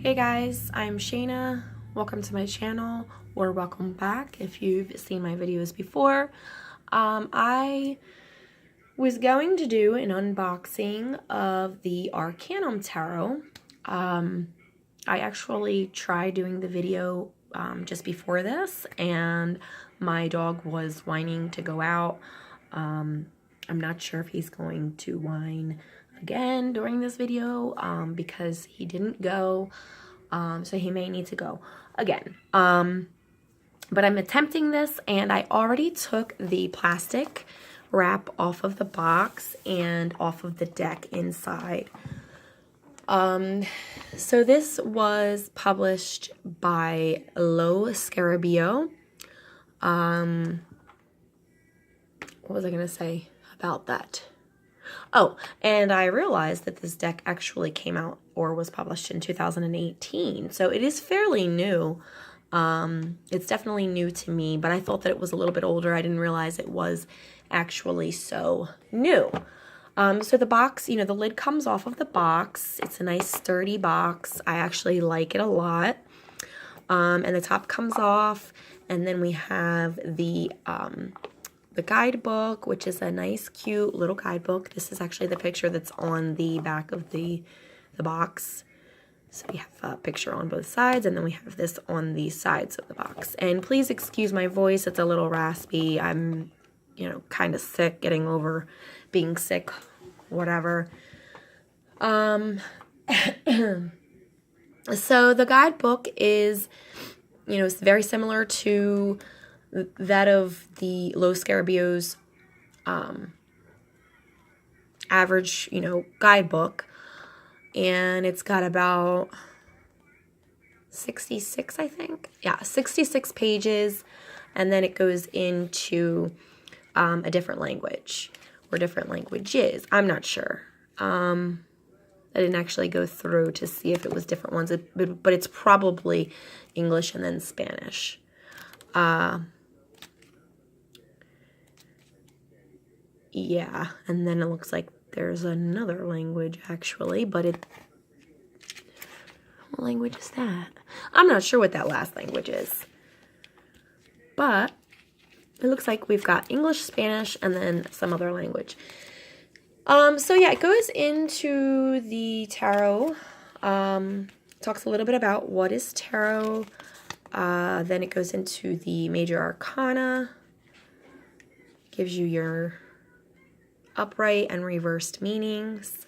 Hey guys, I'm Shayna. Welcome to my channel, or welcome back if you've seen my videos before. I was going to do an unboxing of the Arcanum Tarot. I actually tried doing the video just before this, and my dog was whining to go out. I'm not sure if he's going to whine again during this video because he didn't go, so he may need to go again. But I'm attempting this, and I already took the plastic wrap off of the box and off of the deck inside. So this was published by Lo Scarabeo. What was I gonna say about that? Oh, and I realized that this deck actually came out or was published in 2018, so it is fairly new. It's definitely new to me, but I thought that it was a little bit older. I didn't realize it was actually so new. So the box, the lid comes off of the box. It's a nice sturdy box. I actually like it a lot. And the top comes off, and then we have the guidebook, which is a nice, cute little guidebook. This is actually the picture that's on the back of the box. So we have a picture on both sides, and then we have this on the sides of the box. And please excuse my voice. It's a little raspy. I'm, kind of sick, getting over being sick, whatever. So the guidebook is, it's very similar to that of the Lo Scarabeo's average, guidebook. And it's got about 66, I think. Yeah, 66 pages. And then it goes into a different language, or different languages. I'm not sure. I didn't actually go through to see if it was different ones, but it's probably English and then Spanish. Yeah, and then it looks like there's another language actually, but what language is that? I'm not sure what that last language is, but it looks like we've got English, Spanish, and then some other language. So yeah, it goes into the tarot, talks a little bit about what is tarot, then it goes into the major arcana, gives you your upright and reversed meanings.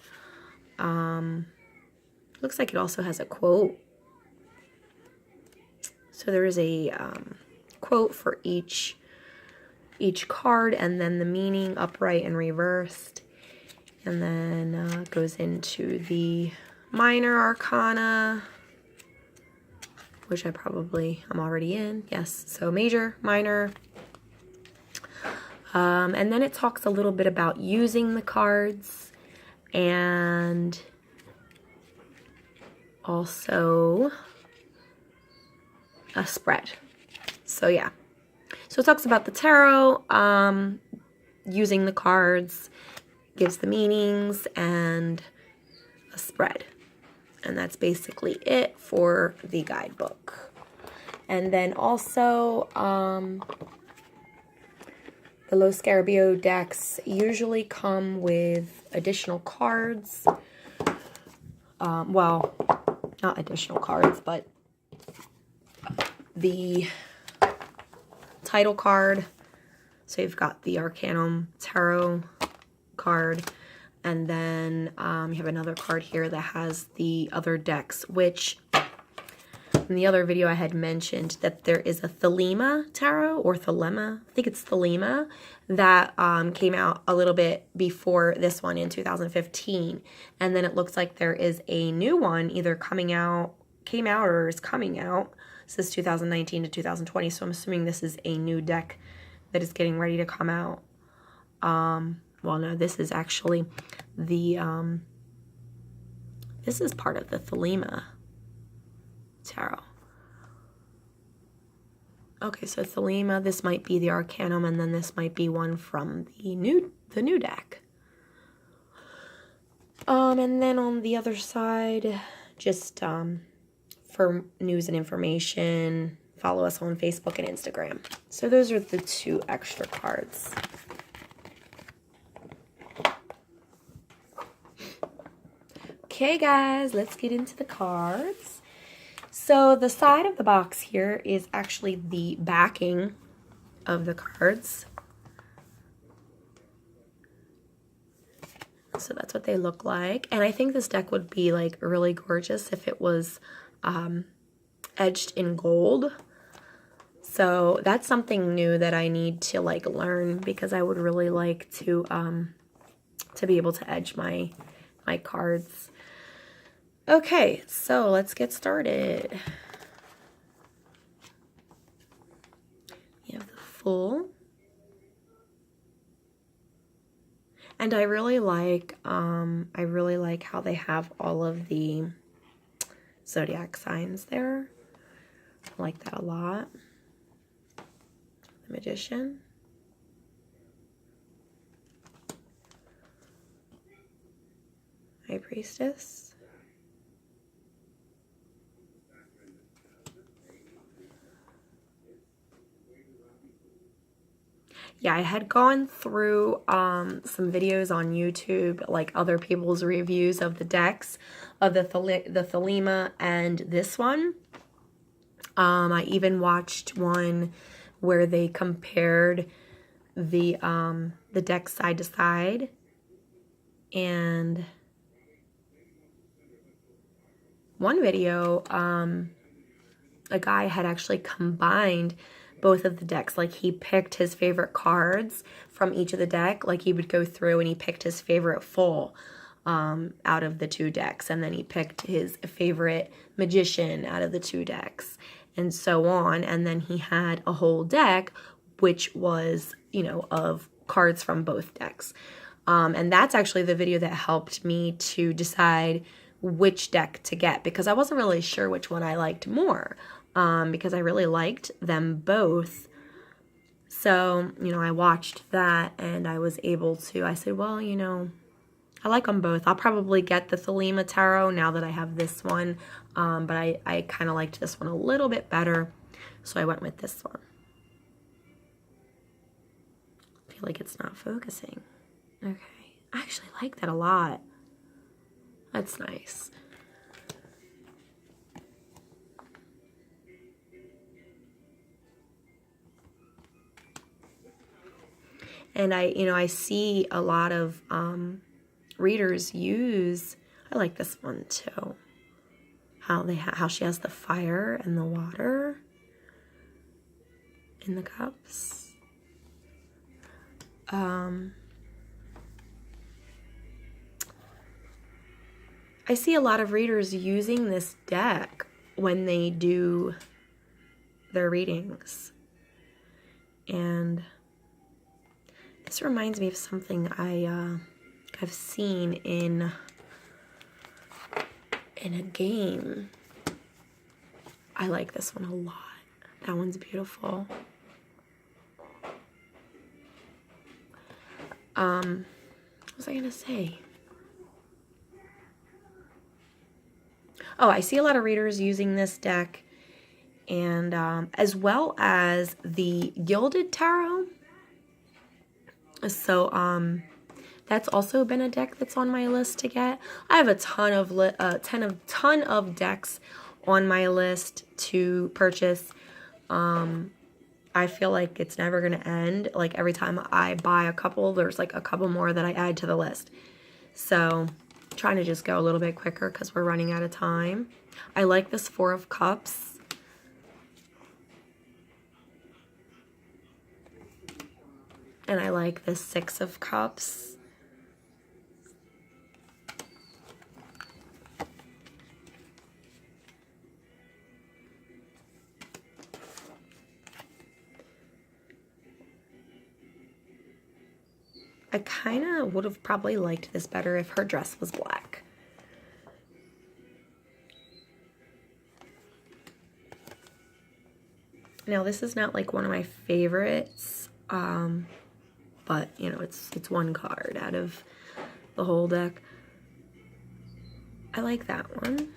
Looks like it also has a quote. So there is a quote for each card, and then the meaning, upright and reversed. And then goes into the minor arcana, which I'm already in. Yes, so major, minor. And then it talks a little bit about using the cards, and also a spread. So yeah. So it talks about the tarot, using the cards, gives the meanings, and a spread. And that's basically it for the guidebook. And then also, the Lo Scarabeo decks usually come with additional cards. Well, not additional cards, but the title card. So you've got the Arcanum Tarot card, and then you have another card here that has the other decks, which in the other video I had mentioned that there is a Thelema Tarot, or Thelema, I think it's Thelema, that came out a little bit before this one in 2015. And then it looks like there is a new one either came out or is coming out. This is 2019 to 2020, so I'm assuming this is a new deck that is getting ready to come out. Well, no, this is actually the, this is part of the Thelema Tarot. Okay, so Thelema, this might be the Arcanum, and then this might be one from the new deck. And then on the other side, just for news and information. Follow us on Facebook and Instagram. So those are the 2 extra cards. Okay, guys, let's get into the cards. So the side of the box here is actually the backing of the cards. So that's what they look like. And I think this deck would be like really gorgeous if it was edged in gold. So that's something new that I need to like learn, because I would really like to be able to edge my cards. Okay, so let's get started. You have the Fool. And I really like how they have all of the zodiac signs there. I like that a lot. The Magician. High Priestess. Yeah, I had gone through some videos on YouTube, like other people's reviews of the decks, of the Thelema and this one. I even watched one where they compared the decks side to side, and one video, a guy had actually combined both of the decks. Like, he picked his favorite cards from each of the deck. Like, he would go through and he picked his favorite Fool out of the 2 decks, and then he picked his favorite Magician out of the 2 decks, and so on. And then he had a whole deck which was, you know, of cards from both decks. And that's actually the video that helped me to decide which deck to get, because I wasn't really sure which one I liked more. Because I really liked them both. So, you know, I watched that and I was able to, I said, well, you know, I like them both. I'll probably get the Thelema Tarot now that I have this one. But I kind of liked this one a little bit better, so I went with this one. I feel like it's not focusing. Okay. I actually like that a lot. That's nice. And I see a lot of readers use, I like this one too. How she has the fire and the water in the cups. I see a lot of readers using this deck when they do their readings. And this reminds me of something I've seen in a game. I like this one a lot. That one's beautiful. What was I gonna say? Oh, I see a lot of readers using this deck, and as well as the Gilded Tarot. So that's also been a deck that's on my list to get. I have a ton of decks on my list to purchase. I feel like it's never going to end. Like, every time I buy a couple, there's like a couple more that I add to the list. So I'm trying to just go a little bit quicker because we're running out of time. I like this 4 of Cups. And I like this 6 of Cups. I kind of would have probably liked this better if her dress was black. Now, this is not like one of my favorites, but, you know, it's one card out of the whole deck. I like that one.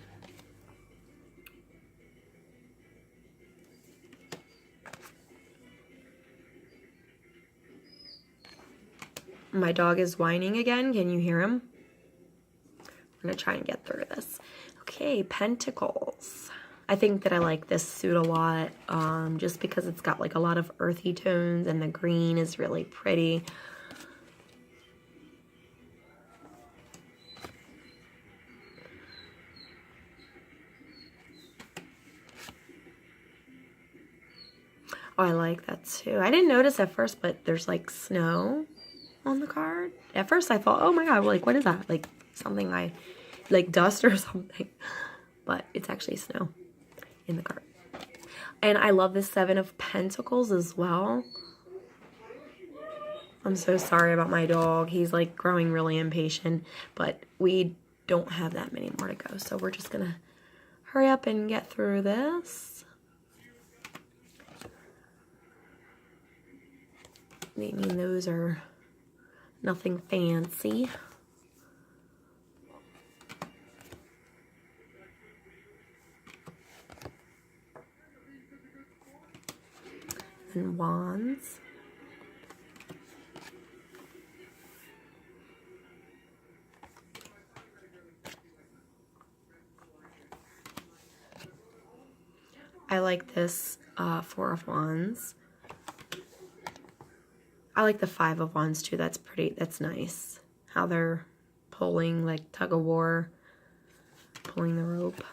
My dog is whining again. Can you hear him? I'm going to try and get through this. Okay, Pentacles. I think that I like this suit a lot, just because it's got like a lot of earthy tones and the green is really pretty. Oh, I like that too. I didn't notice at first, but there's like snow on the card. At first I thought, oh my god, like what is that? Like something like dust or something. But it's actually snow in the card. And I love this Seven of Pentacles as well. I'm so sorry about my dog. He's like growing really impatient, but we don't have that many more to go. So we're just gonna hurry up and get through this. I mean, those are nothing fancy. And wands. I like this Four of Wands. I like the Five of Wands too. That's pretty, that's nice. How they're pulling, like tug of war, pulling the rope.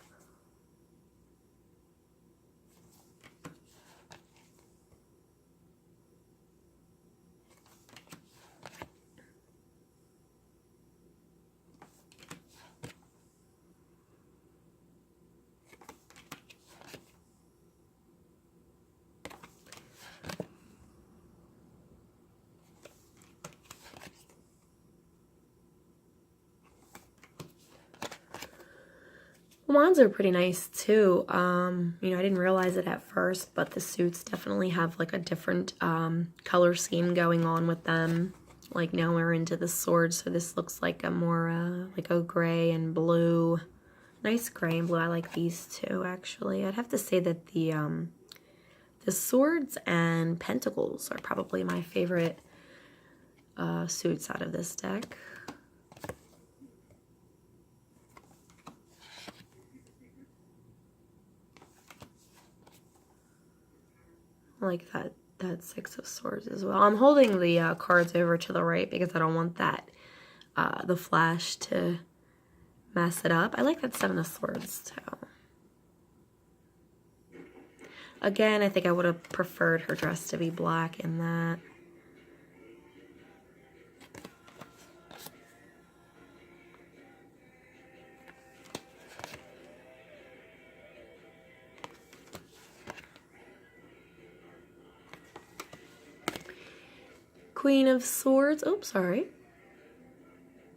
Wands are pretty nice too. You know, I didn't realize it at first, but the suits definitely have like a different color scheme going on with them. Like now we're into the swords, so this looks like a more like a gray and blue. Nice gray and blue. I like these two actually. I'd have to say that the swords and pentacles are probably my favorite suits out of this deck. I like that Six of Swords as well. I'm holding the cards over to the right because I don't want that the flash to mess it up. I like that Seven of Swords too. Again, I think I would have preferred her dress to be black in that. Queen of Swords. Oops, sorry.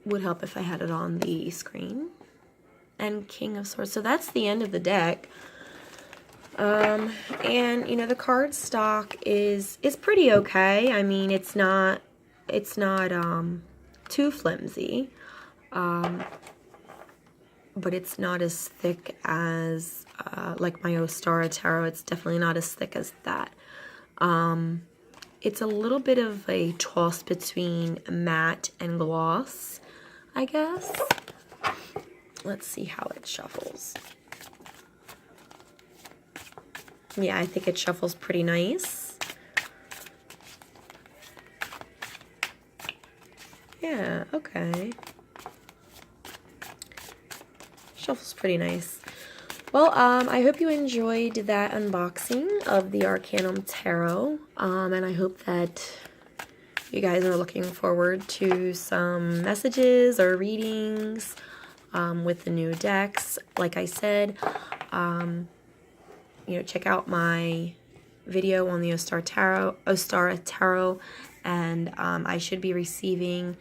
Would help if I had it on the screen. And King of Swords. So that's the end of the deck. And you know, the card stock is pretty okay. I mean, it's not too flimsy. But it's not as thick as like my Ostara Tarot. It's definitely not as thick as that. It's a little bit of a toss between matte and gloss, I guess. Let's see how it shuffles. Yeah, I think it shuffles pretty nice. Yeah, okay. Shuffles pretty nice. Well, I hope you enjoyed that unboxing of the Arcanum Tarot, and I hope that you guys are looking forward to some messages or readings with the new decks. Like I said, you know, check out my video on the Ostara Tarot, and I should be receiving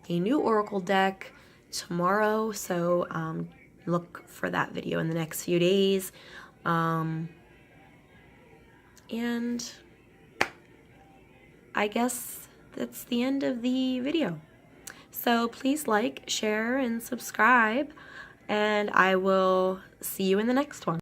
a new Oracle deck tomorrow, so look for that video in the next few days. And I guess that's the end of the video. So please like, share, and subscribe, and I will see you in the next one.